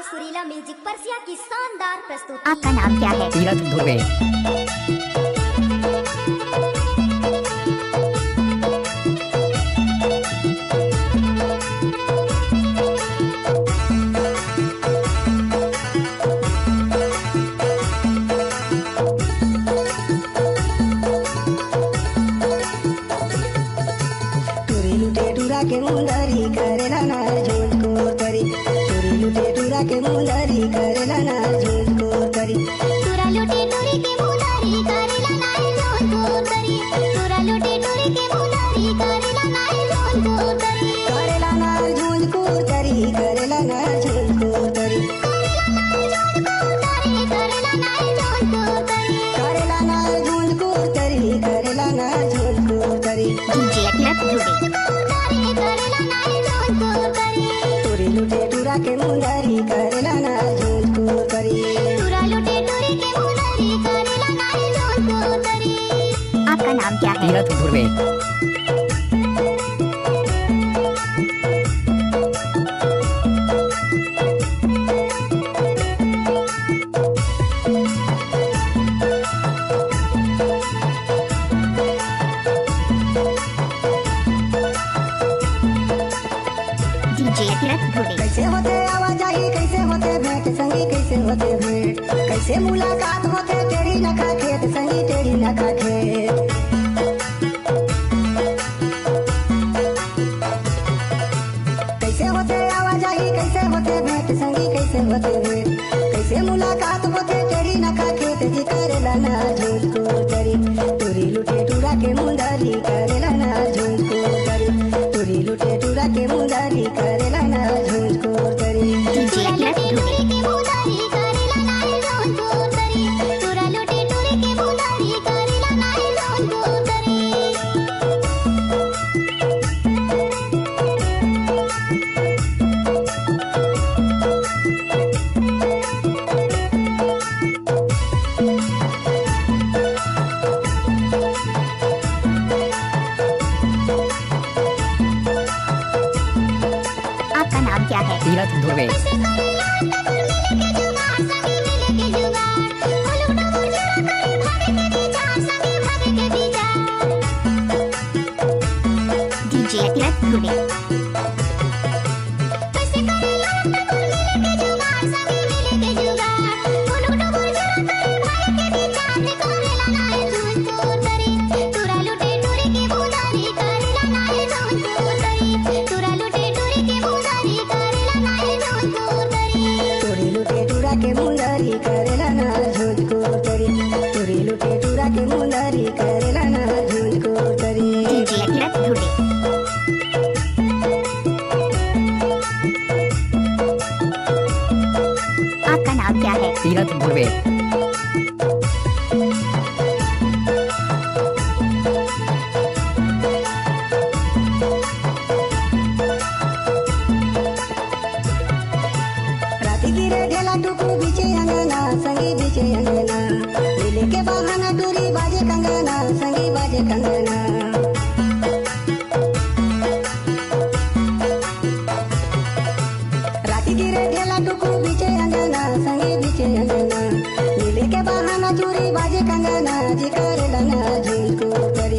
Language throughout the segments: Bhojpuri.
RL सुरीला म्यूजिक परसिया की शानदार प्रस्तुति। आपका नाम क्या है? तीरथ धुर्वे। के मुंदरी करेला ना झूठ को तरी चोरी लुटे टूरा के मुंदरी करेला ना झूठ को तरी टूरा लुटे टूरी के मुंदरी करेला ना झूठ को तरी टूरा लुटे टूरी के मुंदरी करेला ना झूठ को तरी करेला ना झूठ को तरी करेला ना झूठ को तरी करेला ना झूठ को तरी करेला ना झूठ को तरी करेला ना झूठ को तरी डीजे तीरथ धुर्वे। चोरी लुटे टूरा के मुंदरी करेला ना झूठ को तरी टूरा लुटे टूरी के मुंदरी करेला ना झूठ को तरी। आपका नाम क्या है? तीरथ धुर्वे। डीजे तीरथ धुर्वे। कैसे होते आवाजाही कैसे होते भेंट संगी कैसे होते भेंट कैसे मुलाकात होते टेढ़ी नखा खेत संगी टेढ़ी नखा खेत कैसे होते आवाजाही कैसे होते भेंट संगी कैसे होते भेंट कैसे मुलाकात होते टेढ़ी नखा खेत जी करेला ना झूठ को तरी टूरी लुटे टूरा के मुंदरी करेला ना झूठ को तरी टूरी लुटे टूरा के मुंदरी करेला ना झूठ को तरी डीजे तीरथ धुर्वे। आपका नाम क्या है? तीरथ धुर्वे। डीजे तीरथ धुर्वे। चोरी लुटे टूरा के मुंदरी करेला ना झूठ को तरी चोरी लुटे टूरा के मुंदरी करेला ना झूठ को तरी डीजे तीरथ धुर्वे। आपका नाम क्या है? तीरथ धुर्वे। राती गिरे ढेला टुकू बीचे अंगना संगी बीचे अंगना मिले के बहाना टूरी बाजे कंगना संगी बाजे कंगना राती गिरे ढेला टुकू बीचे अंगना संगी बीचे अंगना मिले के बहाना चूरी बाजे कंगना जी करेला ना झूठ को तरी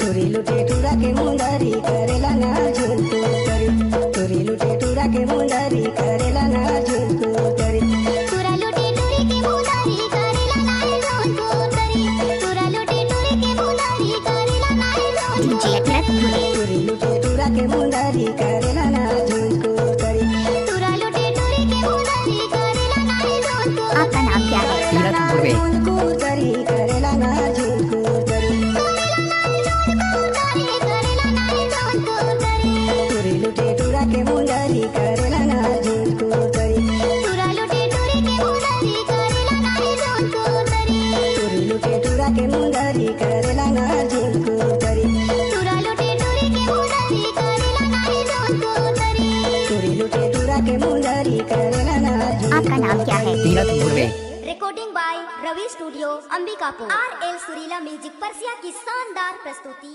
चोरी लुटे टूरा के मुंदरी करेला ना झूठ को तरी चोरी लुटे टूरा के मुंदरी करेला ना झूठ को तरी टूरा लुटे टूरी के मुंदरी करेला ना झूठ को तरी टूरा लुटे टूरी के मुंदरी करेला ना झूठ को डीजे तीरथ धुर्वे। चोरी लुटे टूरा के मुंदरी करेला ना झूठ को तरी टूरा लुटे टूरी के मुंदरी करेला ना झूठ को आपका नाम क्या है? तीरथ धुर्वे। झूठ को तरी करेला ना झूठ को तरी करेला ना झूठ को तरी चोरी लुटे टूरा के मुंदरी करेला ना झूठ को तरी टूरा लुटे टूरी के मुंदरी करेला ना झूठ को तरी चोरी लुटे टूरा के मुंदरी करेला ना झूठ को तरी टूरा लुटे टूरी के मुंदरी करेला ना झूठ को तरी चोरी लुटे टूरा के मुंदरी करेला ना झूठ आपका नाम क्या है? Tirath Dhurve. Recording by Ravi studio Ambikapur. RL Surila music Parsia की शानदार प्रस्तुति।